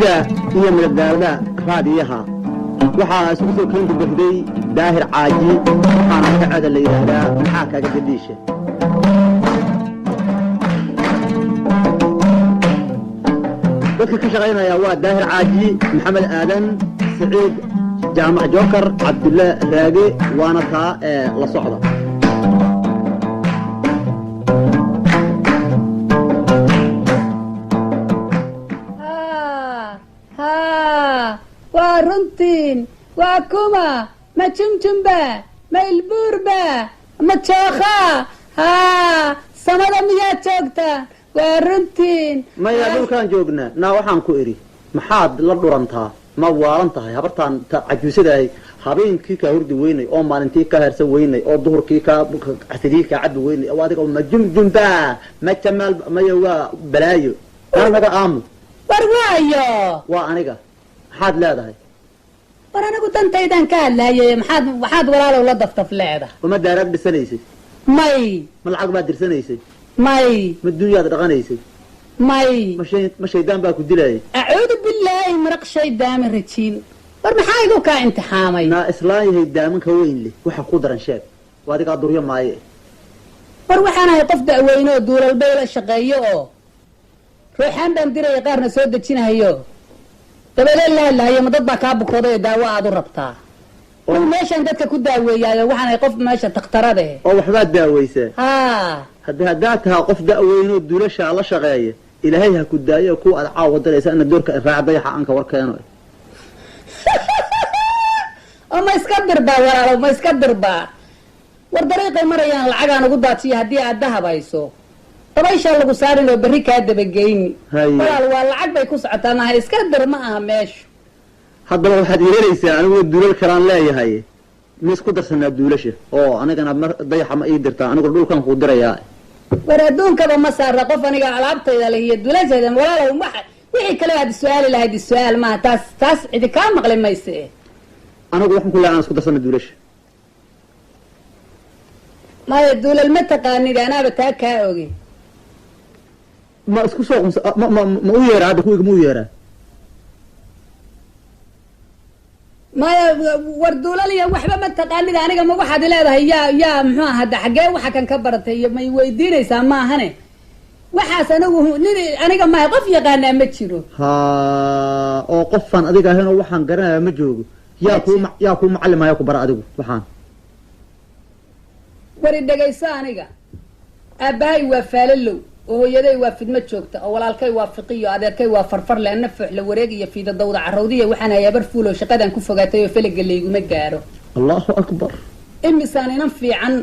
murtida iyo madadaalada raadiyaha waxaa isugu soo kala gudbay daahir caaji waxaana magacada la yiraahdaa maxaa kaaga gadhiisha dadka ka shaqeynaya waa daahir caaji maxamed aadan saciid jaamac jookar cabdulle raage waana taa la socda runtiin waa kuma ma jumjumba ma ilbuurba ma jooka samada miyaad joogtaan waa runtiin maya dhulkaan joognaa naa waxaan ku idhi maxaad la dhurantaa ma waalan tahay habartaan cajuusadahay habeenkii kaa hurdi weynay oo maalintii ka heersan weynay oo duhurkii casidii kaa cabi weynay oo adiga ma jumjumba ma jamaal maya waa balaayo naga aamu war waayo waa aniga maxaad leedahay war anigu dantaydan ka hadlaayay maxaad walaalow la daftaf leedahay uma daaraad dhisanaysay may ma lacag baad dirsanaysay may ma dunyaad dhaqanaysay may ma shaydaan baa ku dilayay acuudu billaahi maraq shaydaami rajiim war maxaa igu kaa imtixaamay naa islaan yahay daamanka weyn leh waxa ku daran sheeg waa adigaa duryo maaye war waxaan ahay qof da'weyne oo duulalbay la shaqeeyo oo ruuxaan baan diraya qaarna soo dejinahayo dabadeed la hadlahayo ma dad baa kaa bukooday oo daawo aad u rabtaa meeshaan dadka ku daaweeyaayo waxaan ahay qof meesha takhtarade oo waxbaad daaweysaa haddaad tahaa qof da'weynoo duulashaa la shaqeeya ilaahay ha ku daayo kuwa aad caawa daraysa ina doorka raaca dayaxa anka warkeeno oo ma iska dirbaa walaalow ma iska dirbaa war dariiqay marayaan lacagaan ugu daatiyo haddii aad dahabayso dabayshaa lagu saarin oo berri kaa dabageyni walaal waa lacag bay ku socotaa maha iska dir ma aha meeshu haddaba waxaad yeelaysaa aniguna duulal kalaan leeyahay ma isku darsanaa duulasha oo anigana dayaxa ma ii dirtaa aniguna dhulkan kuu dirayaa war adduunkaba ma saara qof aniga alaabtayda leh iyo duulasheeda walaalow wixii kale aad su-aali lahayd su-aal maaha taas cidi kaa maqli mayse anigu waxaan ku leeyahay aan isku darsana duulasha maya duulal ma taqaanid anaaba taa kaa oge ma isku soo qumsa ma u yeeraa hadda kuwiga ma u yeeraa maya war duulaliya waxba ma taqaanid aniga ma waxaad leedahay yaa muxuu hadda xaggee waxa kan ka baratay iyo may weydiinaysaa maahane waxaas aniga maaha qof yaqaanaa ma jiro oo qofaan adiga ahayn oo waxaan garanaya ma joogo yaa kuu macallimaya ku bara adigu waxaan wari dhegayso aniga aabbahay waa faalalow oo hooyaday waa fidmo joogta oo walaalkay waa fiqiyo adeerkay waa farfarle ana foox la wareeg iyo fiida dawda carrawdiya waxaan hayaa bar fuuloo shaqadan ku fogaatay oo feliga layguma gaaro allahu akbar imisaan inan fiican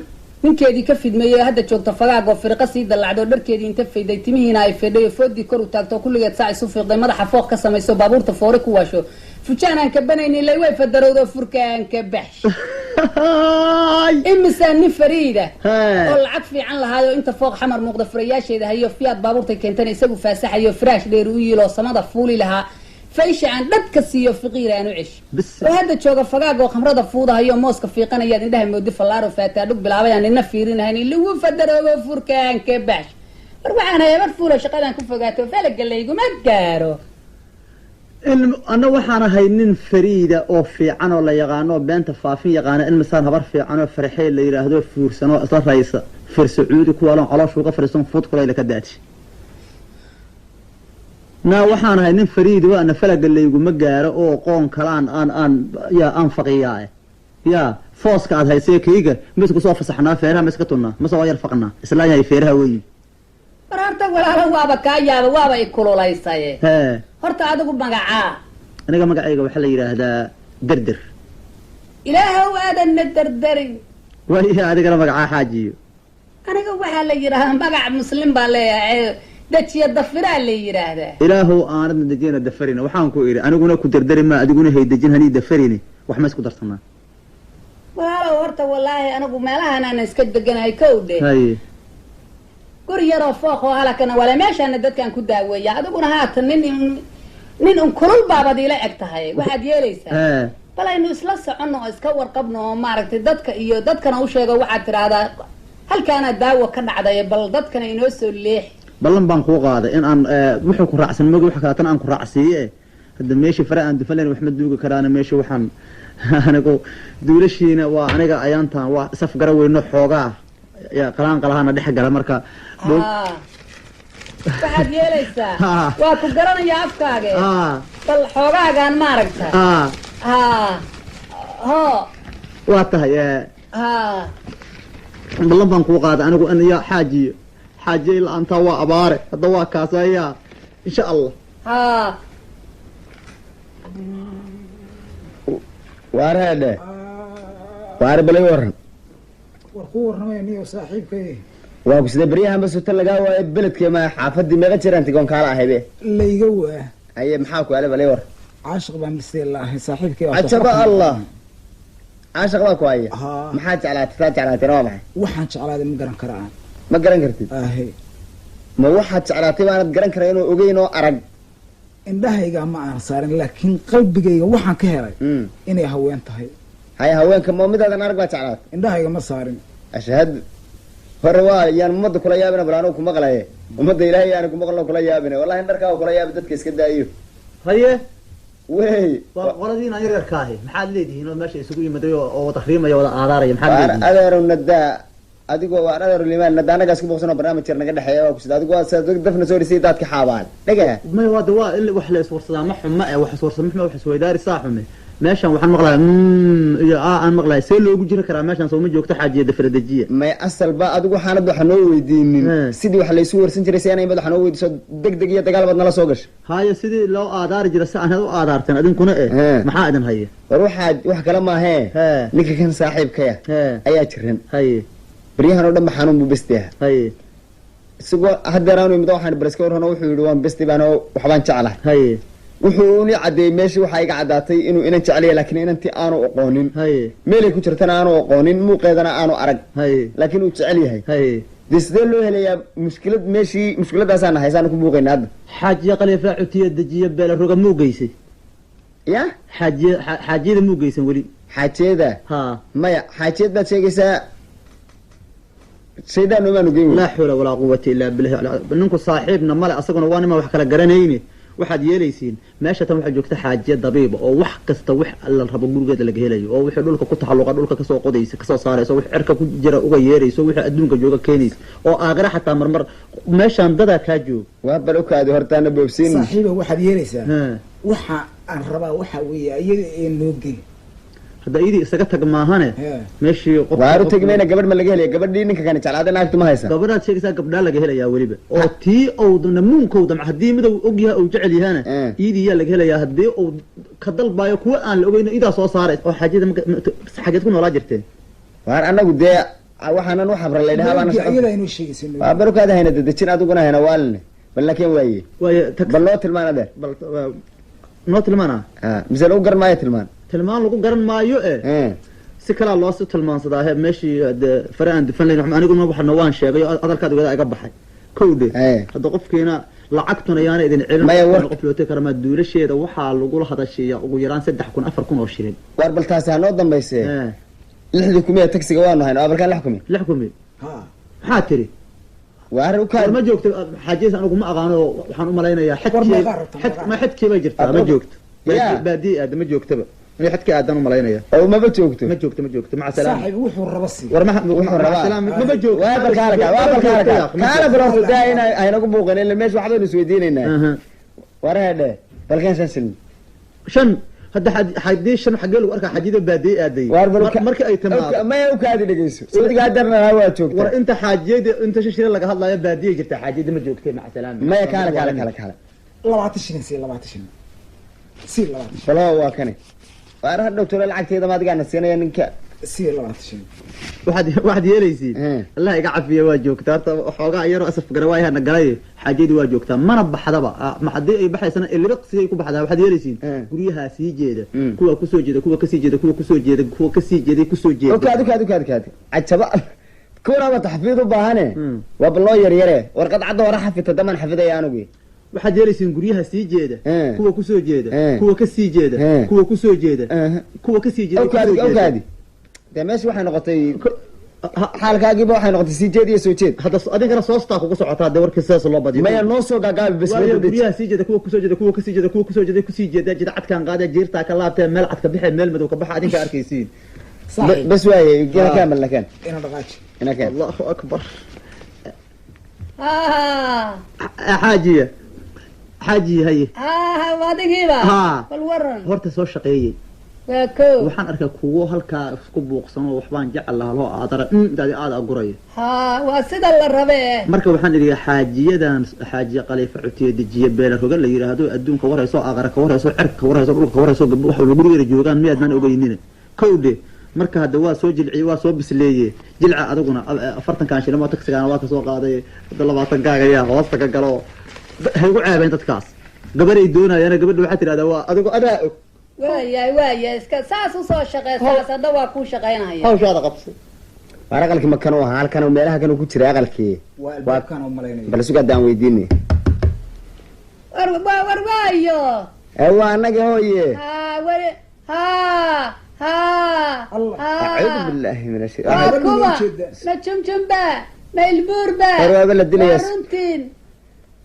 ninkeedii ka fidmeeyey oo hadda joogta fagaag oo firiqa sii dallacdo dharkeedii inta fayday timihiina ay fedhay oo foodii kor u taagto kulligeed saa isu fiiqday madaxa fooq ka samayso baabuurta foore ku waasho fujaan aan ka banaynin lay way fadarowdo furka aan ka baxsh imisaan nin fariida oo lacag fiican lahaayo inta fooq xamar muuqda furayaasheeda hayo fiyaad baabuurtay keentana isagu faasaxayo firaash dheer u yiiloo samada fuuli lahaa faysha aan dhadka siiyo fiqiir aan u cesh oo hadda jooga fagaag oo khamrada fuudahayo mooska fiiqanayaad indhaha moodi fallaaro faataa dhug bilaabay aan nina fiirinahayn lagu fadaroobo furka aan ka baxsh war waxaan hayaa bar fuulo shaqadan ku fogaato falaga layguma gaaro ana waxaan ahay nin fariida oo fiican oo la yaqaano oo beenta faafin yaqaana in misaan habar fiican oo farxee la yidhaahdo fuursanoo isla raysa fir sacuudi kuwaalon calooshuuga fadhiisan fuud kulayla ka daati naa waxaan ahay nin fariida waana falaga layguma gaaro oo qoon kalaan aan faqiyaa yaa fooska aad haysee kayga misku soo fasaxnaa feeraha ma iska tunnaa mase waa yar faqnaa islaan yahay feeraha weyi war horta walaalo waaba kaa yaaba waaba i kululaysay horta adigu magacaa aniga magacayga waxaa la yidhaahdaa derder ilaahow aadanna derderin waya adigana magacaa xaajiyo aniga waxaa la yidhaahdaa magac muslim baa leeyahay dejiya dafiraa la yidhaahdaa ilaahow aanadna dejiyana dafarina waxaan ku idhi aniguna ku derderi ma adiguna hay dejin hanii dafarini wax ma isku darsanaa walaalow horta wallaahi anigu meelahan aan iska deganahay kow dhe guri yaroo fooq oo halakana wala meeshaana dadkaan ku daaweeya adiguna haatan nin un kulul baabad ila eg tahay waxaad yeelaysaa bal aynu isla soconno oo iska warqabno oo maaragtay dadka iyo dadkana u sheego waxaad tidhaahdaa halkaana daawo ka dhacday bal dadkana inoo soo leexi ballan baan kuu qaaday in aan wuxuu ku raacsan mogi wax kaleetana aan ku raacsiiye hadda meeshii fare aan dufan lahayn wax ma duugi karaana meesha waxaan anigu duulashiina waa aniga ayaantaan waa saf gara weyno xoogaa qalaan qalahana dhex gala marka waxaad yeelaysaa waa ku garanayaa afkaaga bal xoogaagaan maaragta ho waa tahay ballan baan kuu qaada anigu aniya xaajiye la-aantaa waa abaare hadda waa kaasayaa insha allah waarheedhe waare balay waran war ku warramay niyo saaxiibkay waa ku sida baryahanba suta lagaa waayo beledkee ma xaafadii meeqa jiraan tigoon kaala ahaybe layga waa haye maxaa ku ale balay war caashiq baan bisee laahay saaxiibkay cajaba allah caashiq baa ku haya maxaa jeclaatay saa jeclaatayna waa maxay waxaan jeclaaday ma garan karaa ma garan kartid ma waxaad jeclaatay baanad garan kara inuu ogeyn oo arag indhahayga ma aan saarin laakiin qalbigayga waxaan ka helay inay haween tahay haya haweenka ma midaadan arag baa jeclaatay indhahayga ma saarin ashhad hore waa yaan ummadda kula yaabina bal anugu kumaqlaye ummadda ilaahay yaani kumaqlo kula yaabina wallahi in dharkaa kula yaabi dadka iska daayo haye wey waa qoladiina yaryarka ahi maxaad leedihiin oo meesha isugu yimaday oo wada riimaya wada aadaaraya maxaad leedihiin adeero nadaa adigoo waa adeero limaan nadaa anagaa isku boqsanoo barnaamij yar naga dhexeeya waa kusida adigu waa dafna soo dhisay daadka xaabaan dhega may wada waa in wax la iswarsadaa ma xumo wax iswarsamo ma wax isweydaari saa xume meeshan waxaan maqlahay iyo aan maqlahay see loogu jiri karaa meeshan soo ma joogto xaajiyada faradajiya may asalba adigu waxaanad waxa noo weydiinin sidii wax laysu warsan jiray si aanay mad waxa noo weydiiso degdeg iyo dagaal baad nala soo gashay haye sidii loo aadaari jira si aanad u aadaarteen adinkuna maxaa idin haya war wax kale maahee ninka kan saaxiibkaya ayaa jiran haye baryahan oo dhan xanuun buu besti ah haye isagoo haddeer aanu imid waxaan baraska warhano wuxuu yidhi waan besti baan waxbaan jeclahay haye wuxuu ni cadeeyey meeshii waxaa iga caddaatay inuu inan jeclaya laakiin inantii aanu aqoonin meelay ku jirtana aanu aqoonin muuqeedana aanu arag laakiin uu jecel yahay dee sidee loo helayaa mushkiladaasaana haysaana ku muuqayna hadda xaajiya qaliifaa cutiya dejiya beela roga muu geysay ya xaajiyada muu geysan weli xaajiyada maya xaajiyad baad sheegaysaa shaydaan omaanu geyn laa xawla walaa quwata illaa billahi ninku saaxiibna male asaguna waa nima wax kala garanayni waxaad yeelaysiin meesha tan waxaa joogta xaajiya dabiiba oo wax kasta wax la rabo gurigeeda laga helayo oo wixii dhulka ku taxalluqa dhulka kasoo qodaysa kasoo saaraysa wixii cirka ku jira uga yeerayso wixii adduunka jooga keenaysa oo aakhira xataa marmar meeshaan dadaa kaa jooga waa bal ukaadi hortaana boobsiin saaxiiba waxaad yeelaysaa waxa aan rabaa waxa weeye iyaga ee noo gey hadda idii isaga tag maahane meeshii qof waaru tagmayna gabadh ma laga helaya gabadhii ninka kan jeclaada naagtu ma haysa gabadhaad sheegaysaa gabdhaa laga helayaa weliba oo tii owdana muunkowda haddii mid uu og yahay uu jecel yahana idii yaa laga helayaa haddii uu ka dalbaayo kuwa aan la ogeyn idaa soo saaray oo xaajada xageed ku noolaa jirteen waar anagu dee waxaanan u xabra laydhahaa waa barukaada hayna dadejin adiguna hayna waaline bal laakiin waaye bal noo tilmaan adeer noo tilmaana mise lagu garan maayo tilmaan lagu garan maayo si kalaa loosi tilmaansadaa meeshii fare aan dufan layn aniguna waxana waan sheegay hadalkaad ogada iga baxay kowdhe hadda qofkiina lacagtuna yaana idin celin qof looti kara maa duulasheeda waxaa lagula hadashiiya ugu yaraan 3,000 4,000 oo shilin war bal taasi ha noo dambayse 6,000 taxiga waanu hayno abalkan 6,000 maxaa tiri waar ma joogto xaajiyada anigu ma aqaano waxaan u malaynayaa xadkii bay jirtaa ma joogto baadii aad ma joogtaba أنا حد كأدان وملاينيا أو ما بتشوكته ما جوكته مع السلامة صاحب وحور ربصي ورمح السلامة ما بجوك وابل كارك كان بروح داينا هنا قبوقنا اللي ماشي واحد من السويدين هنا ورا هذا بالكان شنسل شن هذا حديش شن حقله وركا حديد بادي أدي مرك أي تمام ما يوكاد اللي جيسو صدق قدرنا هوا تشوكته ور أنت حاجيد أنت شو شيء لك هلا يا بادي جبت حاجيد ما جوكته مع السلامة ما يكالك لا بعتشين سير لا بعتشين سير لا بعتشين فلا هو كني وأنا الدكتور العكتي ما تقعد نسينا ينك سير لا بعتشين واحد يليسين الله يقعد فيه واجوك ترى حوجا يرو أسف جروايها نجراي حاجيد واجوك ترى ما نبح حدا بقى ما حد يبحث سنة اللي رقص يكون بحدا واحد يليسين قريها سيجيدة كوا كسو جيدة كوا كسي جيدة كوا كسو جيدة كوا كسي جيدة كسو جيدة أوكي عجبا كورا ما تحفيظه بهانه وبالله يريره ورقد عضه وراح في تدمن حفظه يا نبي waxaad yeelaysiin guryaha sii jeeda kuwa ku soo jeeda kuwa ka sii jeeda kuwa ku soo jeeda kuwa ka sii jeeda awkaadi de meesha waxay noqotay xaalkaagiiba waxay noqotay sii jeed iyo soo jeed hadda adinkana soostaa kugu socotaa dee warkii sidaas loo badiyo maya noo soo gaagaabi bas guryaha sii jeeda kuwa kusoo jeeda kuwa kasii jeeda kuwa kusoo jeeda kusii jeeda jida cadkaan qaadee jiirtaa ka laabtee meel cad ka baxee meel madow ka baxa adinka arkaysiin bas waaye ina kaamal nakeen ina dhaqaaji ina keen allahu akbar xaajiya xaajiya haye adigiiba bal waran horta soo shaqeeyey waa ko waxaan arkaa kuwo halkaa isku buuqsano waxbaan jecel lahaa loo aadara daadi aada aguraya waa sida la rabe marka waxaan idhi xaajiyadan xaajiya qaliifa cutiye dejiye beela roga la yidhaahdo adduunka warayso aqara ka warayso cerka ka warayso dhulka ka warayso gabdho waxa gurigeeda joogaan miyaadnan ogeynina kowdhe marka hadda waa soo jilciye waa soo bisleeye jilca adaguna 40 shilimo taksigaana waa ka soo qaaday 20 gaagaya hoosta ka galo hay ugu ceebeen dadkaas gabaray doonayaan gabadhu waxaa tirahdaa waa adigu adaa og waaya iska saas u soo shaqeysaas hadda waa ku shaqeynaya hawshaada qabso war aqalkii ma kan oo halkan oo meelaha kan ku jira aqalkii waa kan oo malaynay bal suga daan weydiinay war waayo waa anaga hooye wari أعوذ بالله من الشيطان ما جمجمبا ما البوربا أروى بلد دنيا ورنتين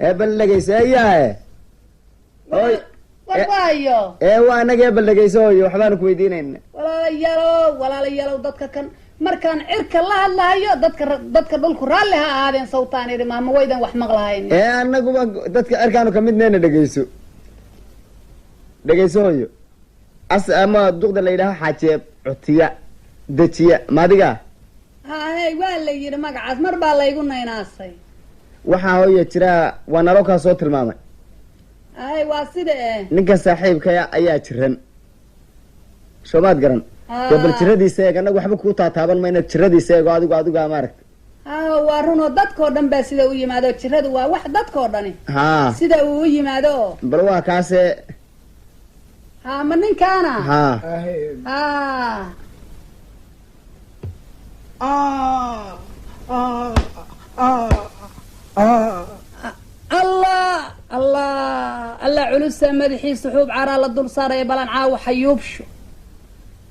بلغيس اياه اوي warwaayo waa anaga baldhagaysoyo waxbaan ku weydiinayna walaalayaalow dadka kan markaan cirka la hadlahayo dadka dhulku raalli ha ahaadeen sawtaan iri maama waydan wax maqlahayn anaguba dadka cirkaanu kamid neyna dhagaysoyo ama duqda la yidhaaho xaajeeb cutiya dejiya maadiga hey waa la yidhi magacaas mar baa laygu naynaasay waxaa hooya jira waa naloo kaa soo tilmaamay hay waa sida ninka saaxiibkaya ayaa jiran soomaad garan bal jiradiisa eeg anagu waxba kuu taataaban mayna jiradiisa eego adigu maaragta waa runoo dadkoo dhan baa sida u yimaado jiradu waa wax dadkoo dhani sida uu u yimaado bal waa kaase ma ninkaana allah culusa madaxiisa xuub caraa la dul saaraya balan caawa xayuubsho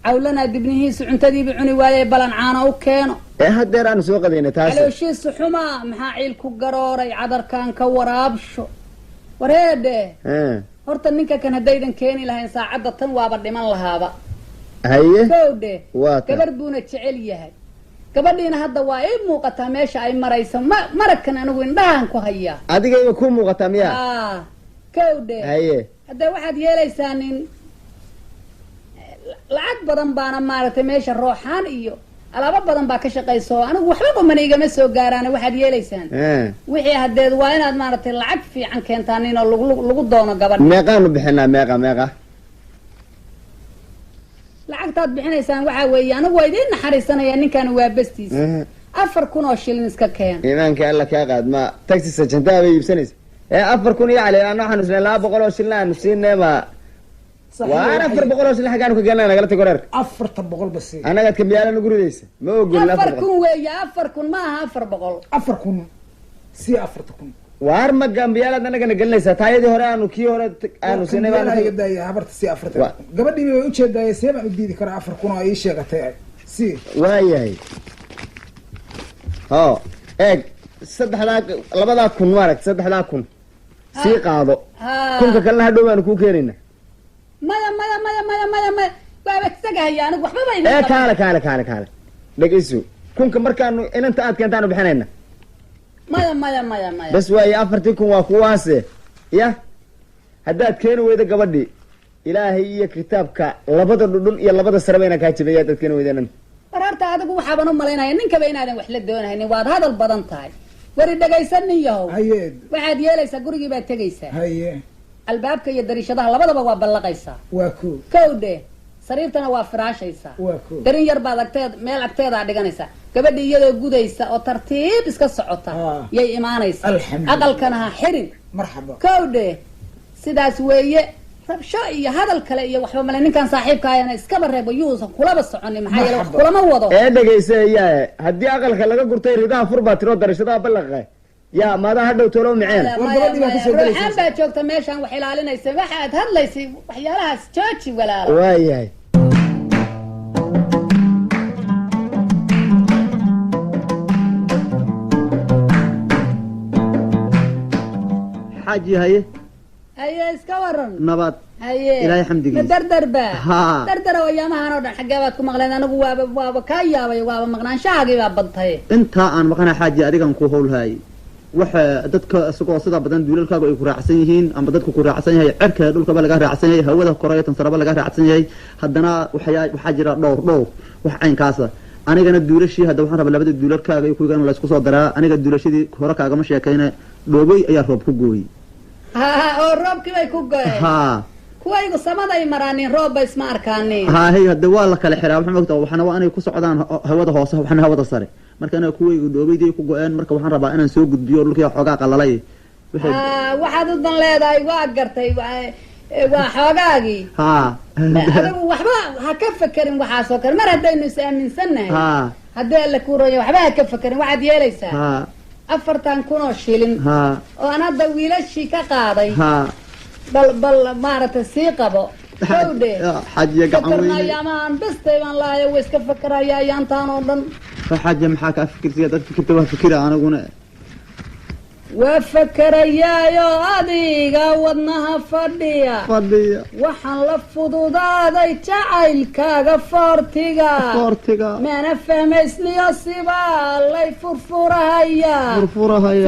cawlanaa dibnihiisa cuntadiiba cuni waayay balan caana u keeno hadeer aanu soo qadayna taas calooshiisa xumaa maxaa ciil ku garooray cadarkaan ka waraabsho wareedhe horta ninka kan haddaydan keeni lahayn saacadda tan waaba dhiman lahaaba haye kowdhe gabar buuna jecel yahay gabadhiina hadda waa ii muuqataa meesha ay marayso maragkan anigu indhahaan ku hayaa adigayba ku muuqataa miya kowdhe haye haddee waxaad yeelaysaa nin lacag badan baana maaragtay meesha rooxaan iyo alaabo badan baa ka shaqayso anigu waxba qumana igama soo gaaraan waxaad yeelaysaan wixii hadeed waa inaad maaragtay lacag fiican keentaan inoo lagu doono gabadh meeqaanu bixinaa meeqa lacagtaad bixinaysaan waxaa weeye anigu waa idiin naxariisanaya ninkaani waa bastiisa 4,000 oo shilin iska keen iimaanka alla kaa qaad ma taxi sajantaa bay iibsanaysa 4,000 iyo cali aan waxaanu isnay 200 oo shilin aanu siinay ma waan 400 oo shilin xagaan ku galnaa nagala tag wareer 400 bas anaga ka miyaala nagu ridaysa ma ogolna 4,000 weeye 4,000 ma aha 400 si 4,000 waar ma gambiyaalad anagana gelinaysaa taayadii hore aanu kii hore aanu siinay baan iga daayay habarta si 4,000 gabadhii way u jeedaayay seebaan u diidi karaa 4,000 oo ay sheegatay si waayahay eeg labadaa kun maaragt 3,000 sii qaado kunka kalena hadhow baanu kuu keenayna maya waaba isagahaya anigu waxba kaale dhegeyso kunka markaanu inanta aad keentaanu bixinayna maya bas waaye 4,000 waa kuwaase ya haddaad keeni weyda gabadhii ilaahay iyo kitaabka labada dhudhun iyo labada sare bayna kaa jibaya haddaad keeni weydanan war horta adigu waxaaban u malaynaya ninkaba inaadan wax la doonahaynin waad hadal badan tahay wari dhagaysan nin yahow waxaad yeelaysaa gurigii baad tegaysaa albaabka iyo dariishadaha labadaba waa ballaqaysaa waa kowdhe sariirtana waa firaashaysaa darin yar baad meel agteedaa dhiganaysaa gabadhi iyadoo gudaysa oo tartiib iska socota yay imaanaysaa aqalkana ha xirin kowdhe sidaas weeye rabsho iyo hadal kale iyo waxba male ninkan saaxiibkaayana iskaba reebo yuusan kulaba soconin maxaa yeele wax kulama wado dhegaysa yaa haddii aqalka laga gurtay ridaha fur baa tiroo darashadaha ballaqa yaa maadaa hadhow tolo miceen ruuxaan baa joogta meeshaan wax ilaalinaysa waxaad hadlaysay waxyaalahaas jooji walaalo waayahay حاجي هاي haye iska waran نبات haye إلهي حمدك ma dardar ba ها dardar ayaamahan oo dhan xagee baad ku maqleen anigu waaba kaa yaabay waaba maqnaanshahaagii baa badtay انت ان مقنا حاجي اديغان كو هول هاي waxa dadka isagoo sida badan duulalkaaga ay ku raacsan yihiin ama dadku ku raacsan yahay cirka dhulkaba laga raacsan yahay hawada koreeyo tan saraba laga raacsan yahay haddana waxa jira dhowr wax aynkaasa anigana duulashii hadda waxaan rabaa labada duulalkaaga ay ku igaan la isku soo daraa aniga duulashadii hore kaaga ma sheekayna dhoobay ayaa roob ku gooyay oo roobkii bay ku gooyeen ha kuwaygu samada ay maraanin roob bay isma arkaanin ha hay hadda waa la kala xiraa waxa moogtaa waxana waa inay ku socdaan hawada hoose waxana hawada sare marka ana kuwaygu dhoobaydii ku go'een marka waxaan rabaa inaan soo gudbiyo dhulkii xoogaa qalalay waxaad u dan leedahay waa gartay waa xoogaagii ha adigu waxba ha ka fekerin waxaasoo kale mar haddaynu is aaminsannahay haddii alla kuu ronya waxba ha ka fekerin waxaad yeelaysaa 40,000 oo shilin oo aan hadda wiilashii ka qaaday bal maaragtay sii qabo hawdhe xajiya gacan weyn ayamaan bastay baan lahayo way iska fekeraya ayaantaan oo dhan xajiya maxaa ka fikirsiya dad fikirta waa fikira anaguna waa fakerayaayo adiga wadnaha fadhiya waxaan la fududaaday jacaylkaaga foortiga mana fahmaysniyo sibaa lay furfurahayaa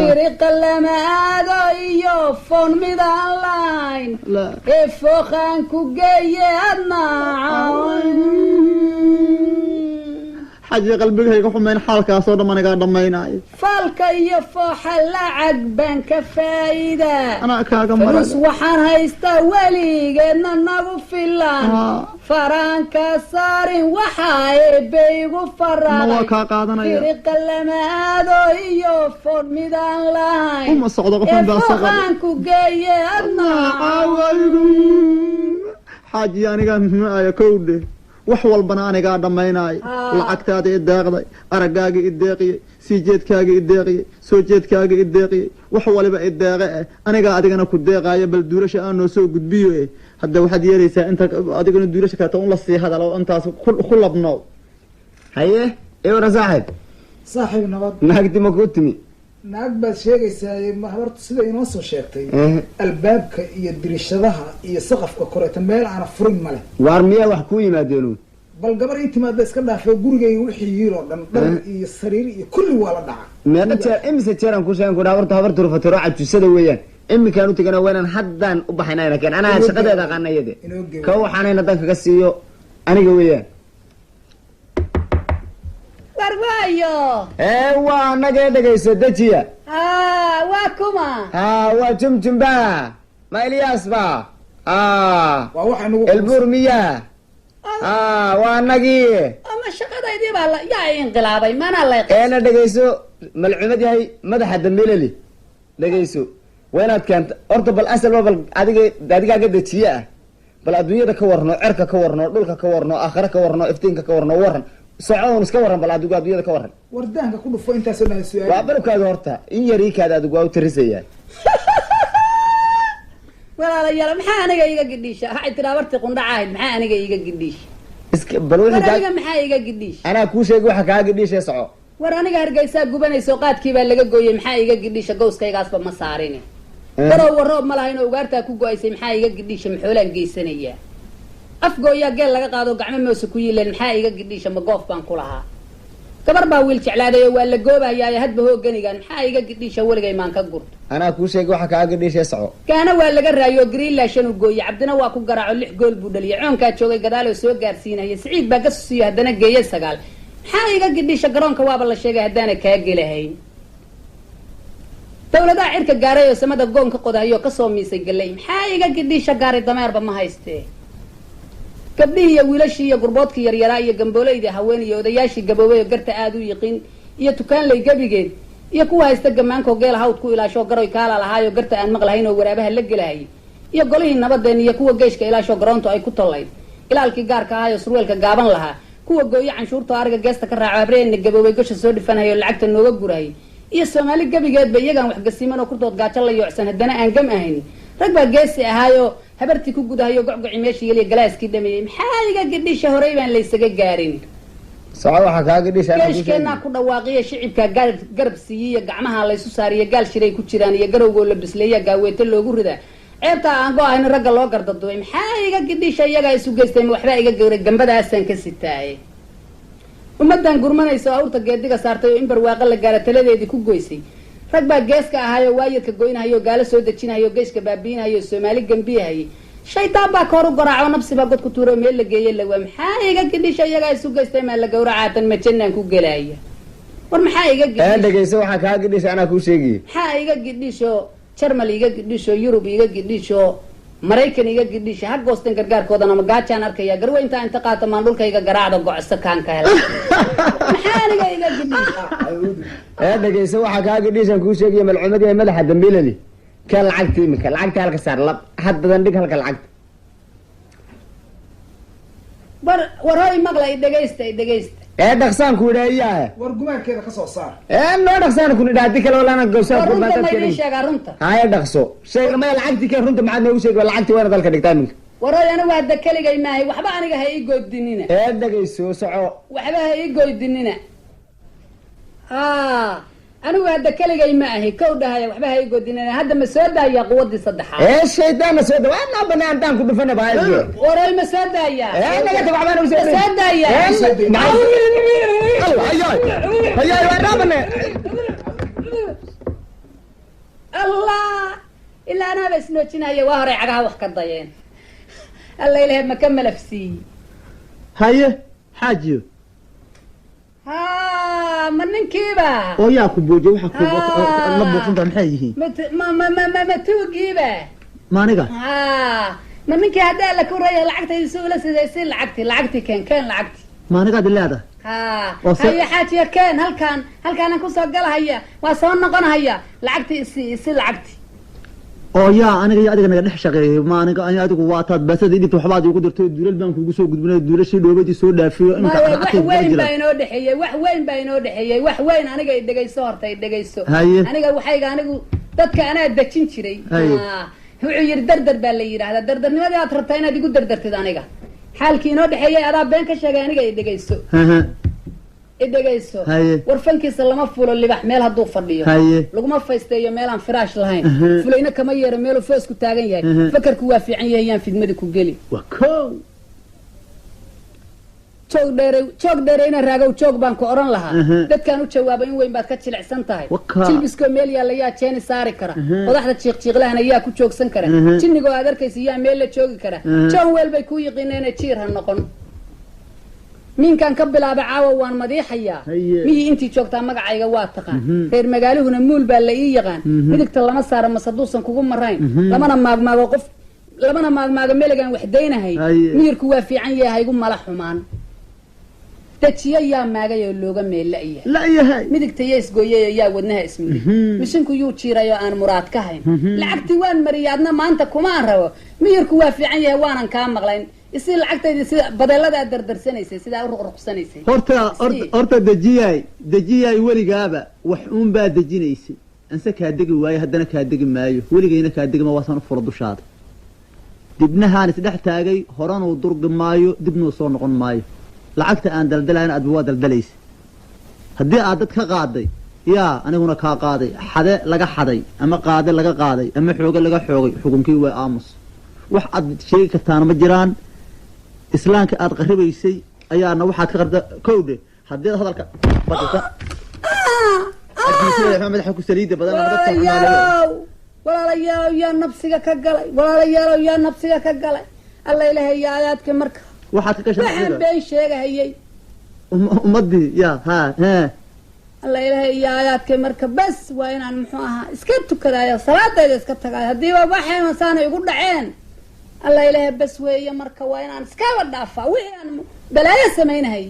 firiqa lama aado iyo foon midaan lahayn ee fooqaan ku geeye adnaaca حاجة قلبك هيك حمين حالك أصلا ما نقدر ضميناي فالك يفوح اللعب بنك فايدة أنا كاغا مرة فلوس وحان هيستولي قلنا نغو في اللان فرانكا صارين وحاي بيغو فراغي نواكا قادنا يا فريق لما هادو إيو فور ميدان لاين هم الصعودة قفن باسا فوقانكو قاية أدنا حاجة يعني قام معايا كودي wax walbana aniga dhamaynay lacagtaada ideeqday aragaaga ideeqiyay siijeedkaaga ideeqiyay soo jeedkaaga ideeqiyay wax waliba ideeqay aniga adigana ku deeqayo bal duulasha aan noo soo gudbiyo hadda waxaad yeelaysaa inta adigana duulasha ka taa la sii hadalo intaas ku labno haye eewra saaxib nabad naagti ma ku timi naag baad sheegaysaa horta sida inoo soo sheegtay albaabka iyo dirishadaha iyo saqafka koreeta meel aana furin male waar miyaa wax ku yimaadeenu bal gabar ii timaada iska dhaafay gurigayga wixii yiiloo dhan dhar iyo sariir iyo kulli waa la dhaca meeqa jeer imise jeeraan ku sheegan ku dhaha horta habar turfatiro cajusada weeyaan imikaan u tegana waynaan haddaan u baxaynayna keen anaa shaqadeeda aqaanayade ka waxaanayna dan kaga siiyo aniga weeyaan warwaayo waa anagee dhegayso dejiya waa kuma waa jumjumba ma Elias ba waa waxa nagu elbur miya waa anagii ama shaqadaydii baa yaa inqilaabay mana la eena dhegayso malcumad yahay madaxa dambeeleli dhegayso waynaad keenta horta bal asal bal adigaaga dejiya bal adduunyada ka warno cirka ka warno dhulka ka warno aakhira ka warno iftiinka ka warno waran socoon iska waran bal adigu adduunyada ka waran wardaanka ku dhufo intaas oo su'aal waa balkaada horta in yari kaada adigu waa u tirisayaan walaalayaal maxaa aniga iga gidhiisha waxay tiraa warti qundhacayd maxaa aniga iga gidhiisha iska bal wixii aniga maxaa iga gidhiisha ana ku sheeg waxa ka gidhiisha soco war aniga hargeysa gubanayso qaadkii baa laga gooyay maxaa iga gidhiisha gooskaygaasba ma saarin waroob ma lahayn oo ugaartaa ku go-aysay maxaa iga gidhiisha maxoolaan geysanaya afgooyaa geel laga qaado gacmo moose ku yiileen maxaa iga gidhiisha ma goof baan ku lahaa gabar baa wiil jeclaaday oo waa la goobayaa hadba hooganigan maxaa iga gidhiisha weligay maan ka gurto anaa kuu sheegay waxa kaa gidhiisha soco kaana waa laga raayo greenland shan u gooyay cabdina waa ku garaaco 6 gool buu dhaliyay coonkaa joogay gadaal oo soo gaarsiinaya siciid baa ka susiyo haddana geeyay 9 maxaa iga gidhiisha garoonka waaba la sheegay haddaana kaa gelahayn dawladaha cirka gaaray oo samada goonka qodayo ka soo miisay galay maxaa iga gidhiisha gaaray dameerba ma haystee gabdhihii iyo wiilashii iyo gurboodkii yaryaraa iyo gambooleydii haween iyo odayaashii gaboobay oo garta aada u yiqiin iyo tukaanley gabigeed iyo kuwa haysta gamaankoo geel hawd ku ilaashoo garoy kaala lahaayo garta aan maqlahayn oo waraabaha la gelahayay iyo golihii nabadeen iyo kuwa geeshka ilaashoo garoonto ay ku tollayd ilaalkii gaarka ahaayoo surweelka gaaban lahaa kuwa gooyo canshuurtoo ariga geesta ka raaco habreenna gaboobay gosha soo dhifanhayo lacagta nooga gurahayay iyo soomaali gabigeedba iyagaan waxgasiiman oo kurdood gaajo la yoocsan haddana aan gam ahayn rag baa geesi ahaayoo habartii ku gudahayo gocgoci meeshii yeliya galaaskii dhameeyey maxaa iga gidhiisha horey baan laysaga gaarin saca waxa kaaga dhishay geeshkeena ku dhawaaqiya shicibka garab siiya gacmaha la isu saariyo gaal shiray ku jiraan iyo garowgo la bisleeya gaaweeta loogu ridaa ceebta aan go'ayn ragga loo gardaduway maxaa iga gidhisha iyaga isu geystay waxba iga gawray gambadaasan ka sitaay ummadan gurmanayso awrta geediga saartay oo in barwaaqo la gaara taladeedii ku goysay rag baa geeska ahaayo waayirka goynahayo gaala soo dejinayo geeska baabiinayo Soomaali gambiyahay shaytaan baa kor u garaaco nafsiba god ku tuuro meel la geeyay la waa maxaa iga gidhisha iyaga isu geystay ma la gowracaatan ma jannaan ku galaya war maxaa iga gidhisha dhageyso waxa kaaga dhishay ana ku sheegay maxaa iga gidhisho Jarmal iga gidhisho Yurub iga gidhisho Mareykan iga gidhisho ha goostan gargaarkoodana ma gaajaan arkaya garweynta inta qaata maan dhulkayga garaacdo gocso kaan ka helay maxaa iga gidhisho dhageyso waxa kaaga dhishan ku sheegay malcumad ee madaxa dambiiladi ka lacagtii imika lacagta halka saar lab haddan dhig halka lacagta waray maqlay dhageysta dhaqsaan ku idhaayaa war gumaankeeda ka soo saar noo dhaqsaan ku idhaadi kale walaana gowsaa ku baad dadkeena sheega runta haya dhaqso sheeg ma lacagti ka runta maxaad noogu sheegay lacagti weena dalka dhigtaa minka waray anigu hadda kaligay maahay waxba aniga ha ii goodinina dhageyso soco waxba ha ii goodinina anigu hadda kaligay ma ahi kow dhahaya waxba ha ii goodinina hadda ma soo daaya quwadii saddexaad shaydaana soo daa waa banaan taan ku dhufana baayay waray ma soo daaya naga tabacbaan u soo daaya hayay waa rabane Allah ila ana bas noojinaya waa hore cagaha wax ka dayeen alla ilaahay ma kamalafsi haye xaajiyo ma ninkiiba oo yaa ku boojo waxa ku la buuqanta maxay yihiin ma tuugiiba maaniga ma ninkii hadda la ku reeyay lacagtay soo la sidaysi lacagti keen lacagti maaniga dilaada haye xaajiya keen halkaan ku soo galahaya waa soo noqonaya lacagti si lacagti oo yaa aniga iyo adiga naga dhex shaqeeyay maaniga adigu waa taad baasada idinta waxbaad igu dirtay duulal baan kugu soo gudbinay duulashii dhoobadii soo dhaafiyo inta wax weyn baa inoo dhaxeeyay wax weyn aniga ay dhageyso hortay dhageyso aniga waxayga anigu dadka anaa dajin jiray wuxuu yiri dardar baa la yiraahdaa dardarnimadii aad rabtaa inaad igu dardartid aniga xaalkii inoo dhaxeeyay adaa been ka sheegay aniga ay dhageyso idagayso warfankiisa lama fulo libax meel haduu fadhiyo laguma faysteeyo meel aan firaash lahayn fulayna kama yeero meel uu foos ku taagan yahay fakarku waa fiican yahay yaan fidmada ku geli joog dheerayna raagow joog baan ku oran lahaa dadkaan u jawaaba in weyn baad ka jilicsan tahay jilbisko meel yaalla yaa jeeni saari kara qodaxda jiiqjiiqlahana yaa ku joogsan kara jinnigoo aad arkaysa yaa meel la joogi kara joon weel bay ku yiqiineen jiir ha noqon minkan ka bilaaba caawa waan madiixayaa miyii intii joogtaa magacayga waa taqaan reer magaaluhuna muul baa la ii yaqaan midigta lama saaro masaduusan kugu marayn lamana maagmaago melegaan waxdaynahay miyirku waa fiican yahay igu mala xumaan dajiyo yaa maagay oo looga meel la'yahay midigta yaa isgooyay yaa wadnaha ismiri mishinku yuu jiirayo aan muraad ka hayn lacagtii waan mariyaadna maanta kumaan rabo miyirku waa fiican yahay waanan kaa maqlayn isi lacagtaydi sida badeelada dardarsanaysay sida ruqruqsanaysay horta dajiyay weligaaba wax uun baa dajinaysay anse kaa degi waayo haddana kaa degi maayo weligayna kaa degima waasan u furo dushaada dibnahaan isdhex taagay horanuu durgi maayo dibnuu soo noqon maayo lacagta aan daldalayn aadba waa daldalaysa haddii aad dad ka qaaday yaa aniguna kaa qaaday xade laga xaday ama qaade laga qaaday ama xooge laga xoogay xukunkii waa aamus wax aad sheegi kartaana ma jiraan islaamka aad qaribaysay ayaana waxaad ka qarda kowdhe haddii hadalka badita madaxa ku saliida badan walaalayaal yaa nafsiga ka galay alla ilaahay yaa aayaadka marka waxaad ka gashay waxaan been sheegahayay ummadii yaa alla ilaahay yaa aayaadka marka bas waa inaan muxuu ahaa iska tukadaayo salaadayda iska tagaayo haddiiba waxay masaana igu dhaceen alla ilaahay bas weeye marka waa inaan iskaba dhaafaa wixii aan balaayo samaynahay